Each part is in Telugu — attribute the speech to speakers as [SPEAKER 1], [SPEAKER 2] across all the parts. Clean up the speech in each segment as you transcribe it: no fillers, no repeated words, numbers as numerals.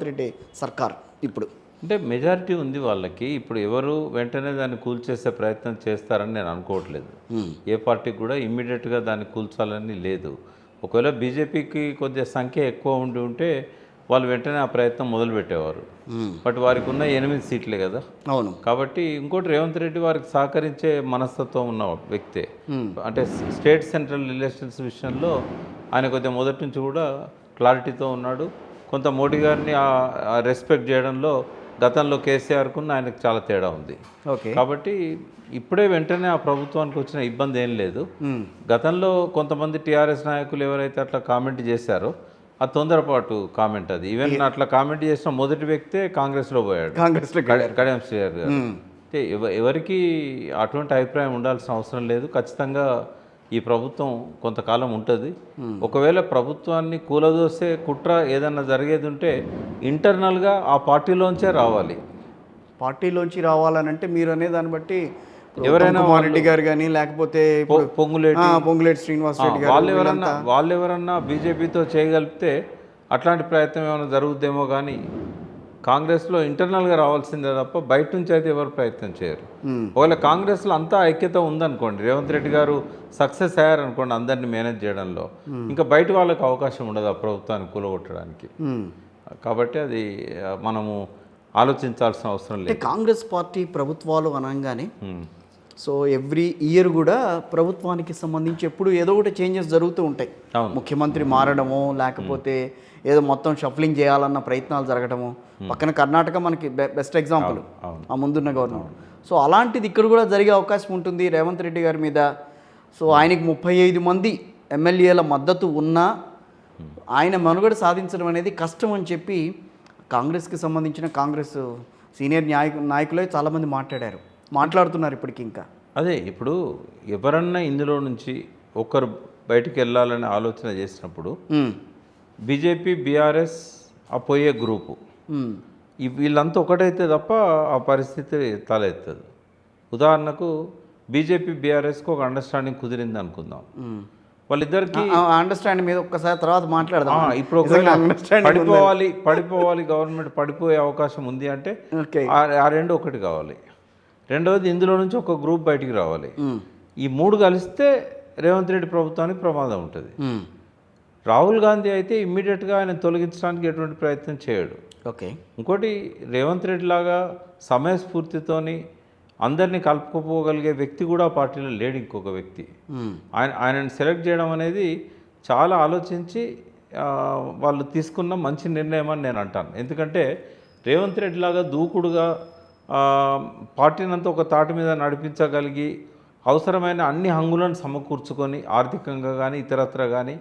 [SPEAKER 1] రెడ్డి సర్కార్ ఇప్పుడు
[SPEAKER 2] అంటే మెజారిటీ ఉంది వాళ్ళకి. ఇప్పుడు ఎవరు వెంటనే దాన్ని కూల్చేసే ప్రయత్నం చేస్తారని నేను అనుకోవట్లేదు. ఏ పార్టీకి కూడా ఇమ్మీడియట్గా దాన్ని కూల్చాలని లేదు. ఒకవేళ బీజేపీకి కొద్దిగా సంఖ్య ఎక్కువ ఉండి ఉంటే వాళ్ళు వెంటనే ఆ ప్రయత్నం మొదలుపెట్టేవారు. బట్ వారికి ఉన్న 8 సీట్లే కదా.
[SPEAKER 1] అవును.
[SPEAKER 2] కాబట్టి ఇంకోటి రేవంత్ రెడ్డి వారికి సహకరించే మనస్తత్వం ఉన్న వ్యక్తే. అంటే స్టేట్ సెంట్రల్ రిలేషన్స్ విషయంలో ఆయన కొద్దిగా మొదటి నుంచి కూడా క్లారిటీతో ఉన్నాడు. కొంత మోడీ గారిని రెస్పెక్ట్ చేయడంలో గతంలో కేసీఆర్కున్న ఆయనకు చాలా తేడా ఉంది.
[SPEAKER 1] ఓకే.
[SPEAKER 2] కాబట్టి ఇప్పుడే వెంటనే ఆ ప్రభుత్వానికి వచ్చిన ఇబ్బంది ఏం లేదు. గతంలో కొంతమంది టీఆర్ఎస్ నాయకులు ఎవరైతే అట్లా కామెంట్ చేశారో ఆ తొందరపాటు కామెంట్ అది. ఈవెన్ అట్లా కామెంట్ చేసిన మొదటి వ్యక్తే కాంగ్రెస్లో పోయాడు,
[SPEAKER 1] కాంగ్రెస్లో
[SPEAKER 2] కడియం శ్రీహరి గారు. అంటే ఎవరికి అటువంటి అభిప్రాయం ఉండాల్సిన అవసరం లేదు. ఖచ్చితంగా ఈ ప్రభుత్వం కొంతకాలం ఉంటుంది. ఒకవేళ ప్రభుత్వాన్ని కూలదోసే కుట్ర ఏదన్నా జరిగేది ఉంటే ఇంటర్నల్గా ఆ పార్టీలోంచే రావాలి.
[SPEAKER 1] పార్టీలోంచి రావాలనంటే మీరు అనే దాన్ని బట్టి
[SPEAKER 2] ఎవరైనా
[SPEAKER 1] రెడ్డి గారు కానీ లేకపోతే పొంగులేటి శ్రీనివాస్ రెడ్డి గారు
[SPEAKER 2] వాళ్ళెవరన్నా బీజేపీతో చేయగలిపితే అట్లాంటి ప్రయత్నం ఏమైనా జరుగుద్దేమో. కానీ కాంగ్రెస్లో ఇంటర్నల్గా రావాల్సిందే తప్ప బయట నుంచి అయితే ఎవరు ప్రయత్నం చేయరు. ఒకవేళ కాంగ్రెస్లో అంతా ఐక్యత ఉందనుకోండి, రేవంత్ రెడ్డి గారు సక్సెస్ అయ్యారనుకోండి అందరినీ మేనేజ్ చేయడంలో, ఇంకా బయట వాళ్ళకి అవకాశం ఉండదు ఆ ప్రభుత్వాన్ని కూలగొట్టడానికి. కాబట్టి అది మనము ఆలోచించాల్సిన అవసరం లేదు.
[SPEAKER 1] కాంగ్రెస్ పార్టీ ప్రభుత్వాలు అనగానే సో ఎవ్రీ ఇయర్ కూడా ప్రభుత్వానికి సంబంధించి ఎప్పుడు ఏదో ఒకటి చేంజెస్ జరుగుతూ ఉంటాయి. ముఖ్యమంత్రి మారడము, లేకపోతే ఏదో మొత్తం షఫ్లింగ్ చేయాలన్న ప్రయత్నాలు జరగడము. పక్కన కర్ణాటక మనకి బెస్ట్ ఎగ్జాంపుల్, ఆ ముందున్న గవర్నమెంట్. సో అలాంటిది ఇక్కడ కూడా జరిగే అవకాశం ఉంటుంది రేవంత్ రెడ్డి గారి మీద. సో ఆయనకి 35 మంది ఎమ్మెల్యేల మద్దతు ఉన్నా ఆయన మనుగడ సాధించడం అనేది కష్టం అని చెప్పి కాంగ్రెస్కి సంబంధించిన కాంగ్రెస్ సీనియర్ నాయకులే చాలామంది మాట్లాడుతున్నారు ఇప్పటికి. ఇంకా
[SPEAKER 2] అదే ఇప్పుడు ఎవరన్నా ఇందులో నుంచి ఒకరు బయటికి వెళ్ళాలని ఆలోచన చేసినప్పుడు బీజేపీ, బీఆర్ఎస్ ఆ పోయే గ్రూపు వీళ్ళంతా ఒకటైతే తప్ప ఆ పరిస్థితి తలెత్తదు. ఉదాహరణకు బీజేపీ, బీఆర్ఎస్కి ఒక అండర్స్టాండింగ్ కుదిరింది అనుకుందాం. వాళ్ళిద్దరికి
[SPEAKER 1] అండర్స్టాండింగ్ మీద ఒక్కసారి తర్వాత మాట్లాడదాం.
[SPEAKER 2] ఇప్పుడు పడిపోవాలి గవర్నమెంట్ పడిపోయే అవకాశం ఉంది అంటే ఆ రెండు ఒకటి కావాలి. రెండవది ఇందులో నుంచి ఒక గ్రూప్ బయటికి రావాలి. ఈ మూడు కలిస్తే రేవంత్ రెడ్డి ప్రభుత్వానికి ప్రమాదం ఉంటుంది. రాహుల్ గాంధీ అయితే ఇమ్మీడియట్గా ఆయన తొలగించడానికి ఎటువంటి ప్రయత్నం చేయడు.
[SPEAKER 1] ఓకే.
[SPEAKER 2] ఇంకోటి రేవంత్ రెడ్డి లాగా సమయస్ఫూర్తితోని అందరినీ కలుపుకోపోగలిగే వ్యక్తి కూడా పార్టీలో లేడు. ఇంకొక వ్యక్తి ఆయనని సెలెక్ట్ చేయడం అనేది చాలా ఆలోచించి వాళ్ళు తీసుకున్న మంచి నిర్ణయం అని నేను అంటాను. ఎందుకంటే రేవంత్ రెడ్డి లాగా దూకుడుగా పార్టీని అంతా ఒక తాటి మీద నడిపించగలిగి అవసరమైన అన్ని హంగులను సమకూర్చుకొని ఆర్థికంగా కానీ ఇతరత్ర కానీ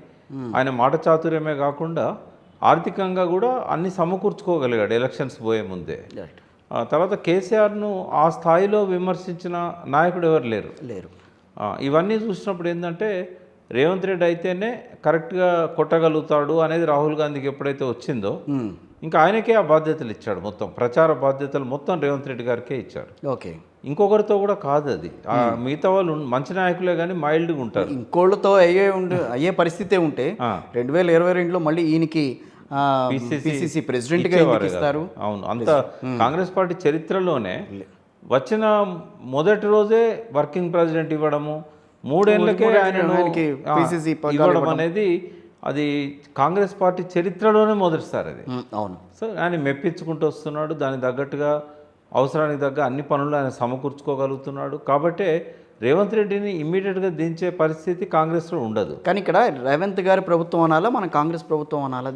[SPEAKER 2] ఆయన మాట చాతుర్యమే కాకుండా ఆర్థికంగా కూడా అన్ని సమకూర్చుకోగలిగాడు ఎలక్షన్స్ పోయే ముందే. తర్వాత కేసీఆర్ను ఆ స్థాయిలో విమర్శించిన నాయకుడు ఎవరు లేరు. ఇవన్నీ చూసినప్పుడు ఏంటంటే రేవంత్ రెడ్డి అయితేనే కరెక్ట్గా కొట్టగలుగుతాడు అనేది రాహుల్ గాంధీకి ఎప్పుడైతే వచ్చిందో ఇంకా ఆయనకే ఆ బాధ్యతలు ఇచ్చాడు. మొత్తం ప్రచార బాధ్యతలు మొత్తం రేవంత్ రెడ్డి గారికే ఇచ్చాడు.
[SPEAKER 1] ఓకే.
[SPEAKER 2] ఇంకొకరితో కూడా కాదు అది. మిగతా వాళ్ళు మంచి నాయకులే కానీ మైల్డ్గా ఉంటారు.
[SPEAKER 1] ఇంకోళ్ళతో అయ్యే పరిస్థితే ఉంటే 2022లో మళ్ళీ ఈయనకి పిసిసి ప్రెసిడెంట్గా ఇస్తారు.
[SPEAKER 2] అవును, అంత కాంగ్రెస్ పార్టీ చరిత్రలోనే వచ్చిన మొదటి రోజే వర్కింగ్ ప్రెసిడెంట్ ఇవ్వడము, 3 ఏళ్ళకే ఆయనకి ఇవ్వడం అనేది అది కాంగ్రెస్ పార్టీ చరిత్రలోనే మొదటిసారి అది.
[SPEAKER 1] అవును.
[SPEAKER 2] సో ఆయన మెప్పించుకుంటూ వస్తున్నాడు. దానికి తగ్గట్టుగా అవసరానికి తగ్గ అన్ని పనులు ఆయన సమకూర్చుకోగలుగుతున్నాడు. కాబట్టే రేవంత్ రెడ్డిని ఇమ్మీడియట్గా దించే పరిస్థితి కాంగ్రెస్లో ఉండదు.
[SPEAKER 1] కానీ ఇక్కడ రేవంత్ గారి ప్రభుత్వం అనాలా, మన కాంగ్రెస్ ప్రభుత్వం అనాలా?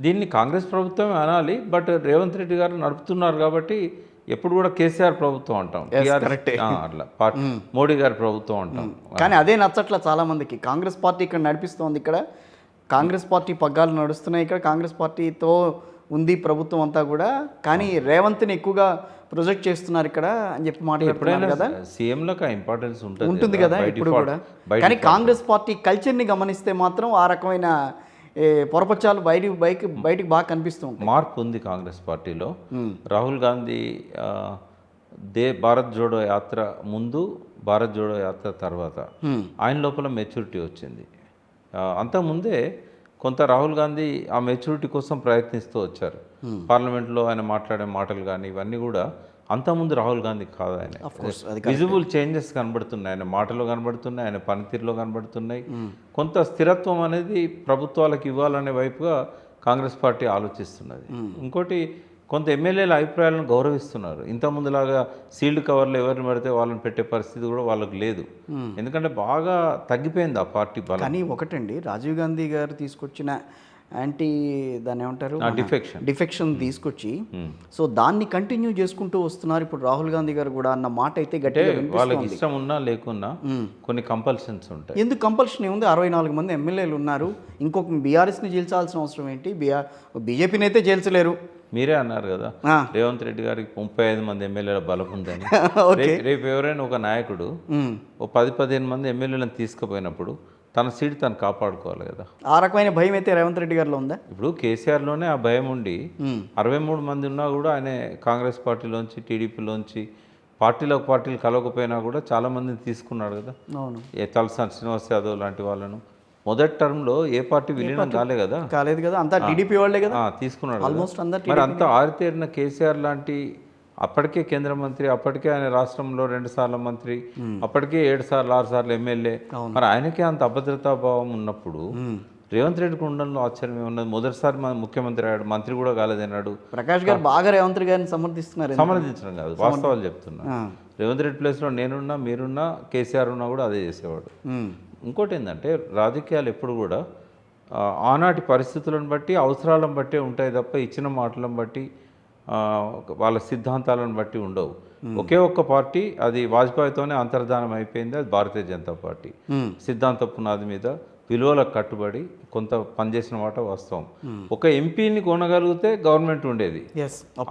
[SPEAKER 2] దీన్ని కాంగ్రెస్ ప్రభుత్వం అనాలి. బట్ రేవంత్ రెడ్డి గారు నడుపుతున్నారు కాబట్టి ఎప్పుడు కూడా కేసీఆర్ ప్రభుత్వం అంటాం, అట్లా మోడీ గారి ప్రభుత్వం అంటాం.
[SPEAKER 1] కానీ అదే నచ్చట్ల చాలా మందికి. కాంగ్రెస్ పార్టీ ఇక్కడ నడిపిస్తోంది, ఇక్కడ కాంగ్రెస్ పార్టీ పగ్గాలు నడుస్తున్నాయి, ఇక్కడ కాంగ్రెస్ పార్టీతో ఉంది ప్రభుత్వం అంతా కూడా. కానీ రేవంత్ని ఎక్కువగా ప్రొజెక్ట్ చేస్తున్నారు ఇక్కడ అని చెప్పి మాట్లాడుతున్నారు కదా.
[SPEAKER 2] సీఎంలకు ఇంపార్టెన్స్
[SPEAKER 1] ఉంటుంది కదా ఇప్పుడు కూడా. కానీ కాంగ్రెస్ పార్టీ కల్చర్ని గమనిస్తే మాత్రం ఆ రకమైన పొరపచ్చాలు బయటికి బాగా కనిపిస్తూ ఉంటాయి.
[SPEAKER 2] మార్పు ఉంది కాంగ్రెస్ పార్టీలో. రాహుల్ గాంధీ భారత్ జోడో యాత్ర ముందు, భారత్ జోడో యాత్ర తర్వాత ఆయన లోపల మెచ్యూరిటీ వచ్చింది. అంతకుముందే కొంత రాహుల్ గాంధీ ఆ మెచ్యూరిటీ కోసం ప్రయత్నిస్తూ వచ్చారు. పార్లమెంట్లో ఆయన మాట్లాడే మాటలు కానీ ఇవన్నీ కూడా అంతకుముందు రాహుల్ గాంధీ కాదు. ఆయన విజిబుల్ చేంజెస్ కనబడుతున్నాయి, ఆయన మాటలో కనబడుతున్నాయి, ఆయన పనితీరులో కనబడుతున్నాయి. కొంత స్థిరత్వం అనేది ప్రభుత్వాలకు ఇవ్వాలనే వైపుగా కాంగ్రెస్ పార్టీ ఆలోచిస్తున్నది. ఇంకోటి కొంత ఎమ్మెల్యేల అభిప్రాయాలను గౌరవిస్తున్నారు. ఇంతకుముందులాగా సీల్డ్ కవర్లు ఎవరిని పడితే వాళ్ళని పెట్టే పరిస్థితి కూడా వాళ్ళకి లేదు. ఎందుకంటే బాగా తగ్గిపోయింది ఆ పార్టీ బలం.
[SPEAKER 1] కానీ ఒకటండి, రాజీవ్ గాంధీ గారు తీసుకొచ్చిన యాంటీ దాన్ని ఏమంటారు డిఫెక్షన్ తీసుకొచ్చి సో దాన్ని కంటిన్యూ చేసుకుంటూ వస్తున్నారు ఇప్పుడు రాహుల్ గాంధీ గారు కూడా అన్న మాట అయితే గట్టిగా
[SPEAKER 2] వాళ్ళకి ఇష్టం ఉన్నా లేకున్నా కొన్ని కంపల్షన్స్ ఉంటాయి.
[SPEAKER 1] ఎందుకు కంపల్షన్ ఏముంది? 64 మంది ఎమ్మెల్యేలు ఉన్నారు. ఇంకొక బీఆర్ఎస్ని జైల్చాల్సిన అవసరం ఏంటి? బీజేపీని అయితే జైల్చలేరు.
[SPEAKER 2] మీరే అన్నారు కదా రేవంత్ రెడ్డి గారికి 35 మంది ఎమ్మెల్యేల బలం ఉందని. రేపు ఎవరైనా ఒక నాయకుడు ఓ 10-15 మంది ఎమ్మెల్యేలను తీసుకుపోయినప్పుడు తన సీట్ తను కాపాడుకోవాలి కదా.
[SPEAKER 1] ఆ రకమైన భయం అయితే రేవంత్ రెడ్డి గారిలో ఉందా?
[SPEAKER 2] ఇప్పుడు కేసీఆర్లోనే ఆ భయం ఉండి 63 మంది ఉన్నా కూడా ఆయన కాంగ్రెస్ పార్టీలోంచి టీడీపీలోంచి పార్టీలు కలవకపోయినా కూడా చాలా మందిని తీసుకున్నాడు కదా.
[SPEAKER 1] అవును,
[SPEAKER 2] తలసాని శ్రీనివాస్ యాదవ్ లాంటి వాళ్ళను మొదటి టర్మ్లో ఏ పార్టీ విలీనం
[SPEAKER 1] కాలేదు కదా, అంతా టీడీపీ వాళ్ళే కదా
[SPEAKER 2] తీసుకున్నాడు.
[SPEAKER 1] ఆల్మోస్ట్ అందరూ.
[SPEAKER 2] మరి అంత ఆరితేరిన కేసీఆర్ లాంటి అప్పటికే కేంద్ర మంత్రి, అప్పటికే ఆయన రాష్ట్రంలో 2 సార్లు మంత్రి, అప్పటికే 7 సార్లు 6 సార్లు ఎమ్మెల్యే, మరి ఆయనకే అంత అభద్రతాభావం ఉన్నప్పుడు రేవంత్ రెడ్డికి ఉండడంలో ఆశ్చర్యం ఏమున్నది? మొదటిసారి ముఖ్యమంత్రి అయ్యాడు, మంత్రి కూడా కాలేదన్నాడు.
[SPEAKER 1] ప్రకాష్ గారు బాగా రేవంత్ గారిని
[SPEAKER 2] సమర్థించడం కాదు, వాస్తవాలు చెప్తున్నా. రేవంత్ రెడ్డి ప్లేస్లో నేనున్నా, మీరున్నా, కేసీఆర్ ఉన్నా కూడా అదే చేసేవాడు. ఇంకోటి ఏంటంటే రాజకీయాలు ఎప్పుడు కూడా ఆనాటి పరిస్థితులను బట్టి అవసరాలను బట్టే ఉంటాయి తప్ప ఇచ్చిన మాటలను బట్టి వాళ్ళ సిద్ధాంతాలను బట్టి ఉండవు. ఒకే ఒక్క పార్టీ, అది వాజ్పేయితోనే అంతర్ధానం అయిపోయింది, అది భారతీయ జనతా పార్టీ. సిద్ధాంత పునాది మీద విలువలకు కట్టుబడి కొంత పనిచేసిన మాట వాస్తవం. ఒక ఎంపీని కొనగలిగితే గవర్నమెంట్ ఉండేది,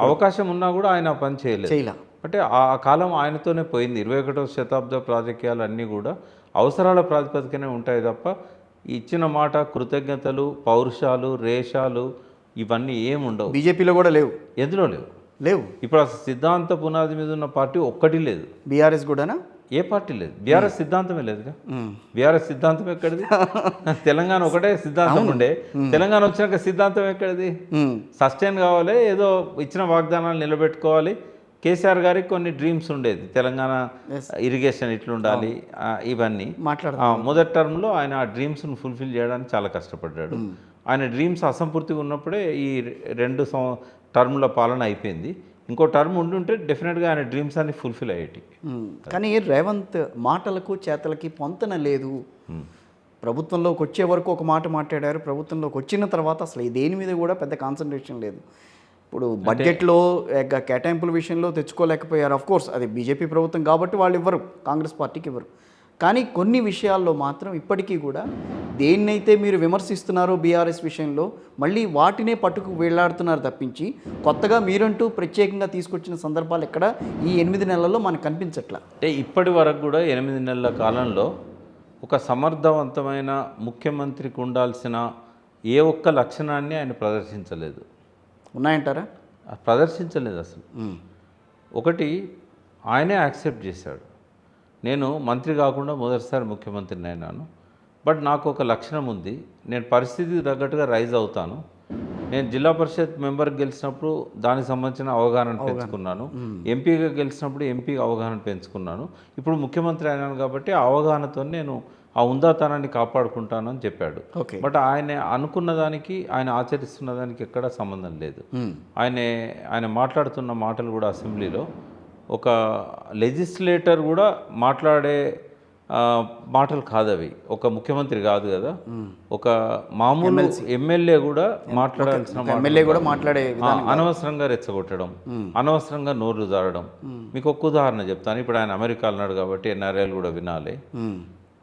[SPEAKER 2] అవకాశం ఉన్నా కూడా ఆయన పని చేయలేదు. అంటే ఆ కాలం ఆయనతోనే పోయింది. 21వ శతాబ్ద రాజకీయాలు అన్నీ కూడా అవసరాల ప్రాతిపదికనే ఉంటాయి తప్ప ఇచ్చిన మాట, కృతజ్ఞతలు, పౌరుషాలు, రేషాలు ఇవన్నీ ఏముండవు.
[SPEAKER 1] బీజేపీలో కూడా లేవు,
[SPEAKER 2] ఎందులో లేవు. ఇప్పుడు అసలు సిద్ధాంత పునాది మీద ఉన్న పార్టీ ఒక్కటి లేదు.
[SPEAKER 1] బీఆర్ఎస్ కూడానా?
[SPEAKER 2] ఏ పార్టీ లేదు. బీఆర్ఎస్ సిద్ధాంతమే లేదుగా. బీఆర్ఎస్ సిద్ధాంతం ఎక్కడిది? తెలంగాణ ఒకటే సిద్ధాంతం ఉండే, తెలంగాణ వచ్చినాక సిద్ధాంతం ఎక్కడిది? సస్టైన్ కావాలి, ఏదో ఇచ్చిన వాగ్దానాలు నిలబెట్టుకోవాలి. కేసీఆర్ గారికి కొన్ని డ్రీమ్స్ ఉండేది, తెలంగాణ ఇరిగేషన్ ఇట్లుండాలి, ఇవన్నీ మొదటి టర్మ్లో ఆయన ఆ డ్రీమ్స్ను ఫుల్ఫిల్ చేయడానికి చాలా కష్టపడ్డాడు. ఆయన డ్రీమ్స్ అసంపూర్తిగా ఉన్నప్పుడే ఈ 2 టర్ముల పాలన అయిపోయింది. ఇంకో టర్మ్ ఉండుంటే డెఫినెట్గా ఆయన డ్రీమ్స్ అన్ని ఫుల్ఫిల్ అయ్యేటి.
[SPEAKER 1] కానీ రేవంత్ మాటలకు చేతలకి పొంతన లేదు. ప్రభుత్వంలోకి వచ్చే వరకు ఒక మాట మాట్లాడారు, ప్రభుత్వంలోకి వచ్చిన తర్వాత అసలు దేని మీద కూడా పెద్ద కాన్సన్ట్రేషన్ లేదు. ఇప్పుడు బడ్జెట్లో కేటాయింపుల విషయంలో తెచ్చుకోలేకపోయారు. ఆఫ్ కోర్స్ అది బీజేపీ ప్రభుత్వం కాబట్టి వాళ్ళు ఇవ్వరు, కాంగ్రెస్ పార్టీకి ఇవ్వరు. కానీ కొన్ని విషయాల్లో మాత్రం ఇప్పటికీ కూడా దేన్నైతే మీరు విమర్శిస్తున్నారో బీఆర్ఎస్ విషయంలో మళ్ళీ వాటినే పట్టుకు వేలాడుతున్నారు తప్పించి కొత్తగా మీరంటూ ప్రత్యేకంగా తీసుకొచ్చిన సందర్భాలు ఎక్కడ ఈ 8 నెలల్లో మనకు కనిపించట్లా.
[SPEAKER 2] అంటే ఇప్పటి వరకు కూడా 8 నెలల కాలంలో ఒక సమర్థవంతమైన ముఖ్యమంత్రికి ఉండాల్సిన ఏ ఒక్క లక్షణాన్ని ఆయన ప్రదర్శించలేదు.
[SPEAKER 1] ఉన్నాయంటారా?
[SPEAKER 2] ప్రదర్శించలేదు అసలు. ఒకటి ఆయనే యాక్సెప్ట్ చేశాడు, నేను మంత్రి కాకుండా మొదటిసారి ముఖ్యమంత్రిని అయినాను, బట్ నాకు ఒక లక్షణం ఉంది, నేను పరిస్థితికి తగ్గట్టుగా రైజ్ అవుతాను. నేను జిల్లా పరిషత్ మెంబర్కి గెలిచినప్పుడు దానికి సంబంధించిన అవగాహన పెంచుకున్నాను, ఎంపీగా గెలిచినప్పుడు ఎంపీ అవగాహన పెంచుకున్నాను, ఇప్పుడు ముఖ్యమంత్రి అయినాను కాబట్టి ఆ అవగాహనతో నేను ఆ ఉందాతనాన్ని కాపాడుకుంటానని చెప్పాడు. బట్ ఆయన అనుకున్న దానికి ఆయన ఆచరిస్తున్న దానికి ఎక్కడా సంబంధం లేదు. ఆయన మాట్లాడుతున్న మాటలు కూడా అసెంబ్లీలో ఒక లెజిస్లేటర్ కూడా మాట్లాడే మాటలు కాదవి. ఒక ముఖ్యమంత్రి కాదు కదా, ఒక మామూలు ఎమ్మెల్యే కూడా మాట్లాడాల్సిన
[SPEAKER 1] మాట్లాడే
[SPEAKER 2] అనవసరంగా రెచ్చగొట్టడం, అనవసరంగా నోరు జారడం. మీకు ఒక ఉదాహరణ చెప్తాను. ఇప్పుడు ఆయన అమెరికా అన్నాడు కాబట్టి ఎన్ఆర్ఐలు కూడా వినాలి.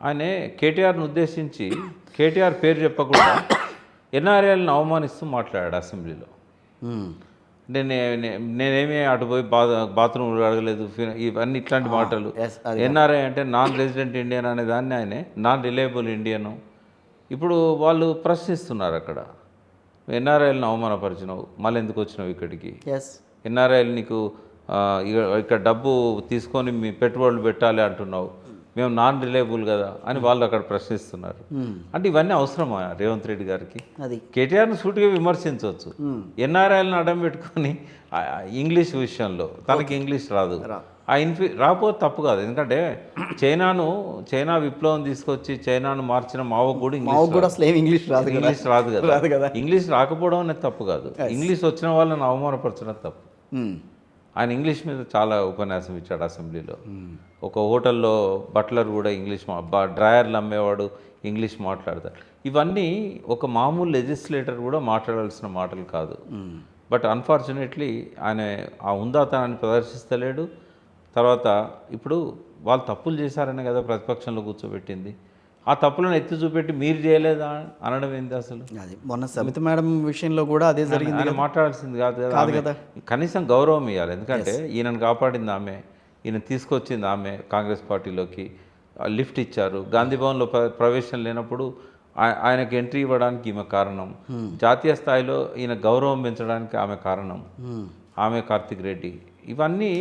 [SPEAKER 2] ఆయన కేటీఆర్ను ఉద్దేశించి కేటీఆర్ పేరు చెప్పకుండా ఎన్ఆర్ఐలను అవమానిస్తూ మాట్లాడాడు అసెంబ్లీలో. నేనేమి అటు పోయి బాత్రూమ్ అడగలేదు, ఇవన్నీ ఇట్లాంటి మాటలు. ఎన్ఆర్ఐ అంటే నాన్ రెసిడెంట్ ఇండియన్ అనే దాన్ని ఆయనే నాన్ రిలయబుల్ ఇండియను. ఇప్పుడు వాళ్ళు ప్రశ్నిస్తున్నారు, అక్కడ ఎన్ఆర్ఐలను అవమానపరిచినావు, మళ్ళీ ఎందుకు వచ్చినావు ఇక్కడికి? ఎన్ఆర్ఐలు నీకు ఇక్కడ డబ్బు తీసుకొని మీ పెట్టుబడులు పెట్టాలి అంటున్నావు, మేము నాన్ రిలయబుల్ కదా అని వాళ్ళు అక్కడ ప్రశ్నిస్తున్నారు. అంటే ఇవన్నీ అవసరమా రేవంత్ రెడ్డి గారికి?
[SPEAKER 1] అది
[SPEAKER 2] కేటీఆర్ని సూటిగా విమర్శించవచ్చు. ఎన్ఆర్ఐలను అడ్డం పెట్టుకొని ఇంగ్లీష్ విషయంలో తనకి ఇంగ్లీష్ రాదు, రాకపోతే తప్పు కాదు. ఎందుకంటే చైనా విప్లవం తీసుకొచ్చి చైనాను మార్చిన మావో కూడా
[SPEAKER 1] అసలు ఏం ఇంగ్లీష్ రాదు
[SPEAKER 2] కదా. ఇంగ్లీష్ రాకపోవడం అనేది తప్పు కాదు, ఇంగ్లీష్ వచ్చిన వాళ్ళని అవమానపరచడం తప్పు. ఆయన ఇంగ్లీష్ మీద చాలా ఉపన్యాసం ఇచ్చాడు అసెంబ్లీలో. ఒక హోటల్లో బట్లర్ కూడా ఇంగ్లీష్ డ్రాయర్లు అమ్మేవాడు ఇంగ్లీష్ మాట్లాడతాడు. ఇవన్నీ ఒక మామూలు లెజిస్లేటర్ కూడా మాట్లాడాల్సిన మాటలు కాదు. బట్ అన్ఫార్చునేట్లీ ఆయన ఆ ఉందాతనాన్ని ప్రదర్శిస్తలేడు. తర్వాత ఇప్పుడు వాళ్ళు తప్పులు చేశారనే కదా ప్రతిపక్షంలో కూర్చోబెట్టింది. ఆ తప్పులను ఎత్తి చూపెట్టి మీరు చేయలేదా అనడం ఏంది అసలు?
[SPEAKER 1] అది మొన్న సబిత మేడం విషయంలో కూడా అదే జరిగింది.
[SPEAKER 2] ఆయన మాట్లాడాల్సింది కాదు కదా. కనీసం గౌరవం ఇవ్వాలి. ఎందుకంటే ఈయనను కాపాడింది ఆమె, ఈయన తీసుకొచ్చింది ఆమె కాంగ్రెస్ పార్టీలోకి, లిఫ్ట్ ఇచ్చారు. గాంధీ భవన్లో ప్రవేశం లేనప్పుడు ఆయనకు ఎంట్రీ ఇవ్వడానికి ఈమె కారణం, జాతీయ స్థాయిలో ఈయన గౌరవం పెంచడానికి ఆమె కారణం, ఆమె కార్తిక్ రెడ్డి. ఇవన్నీ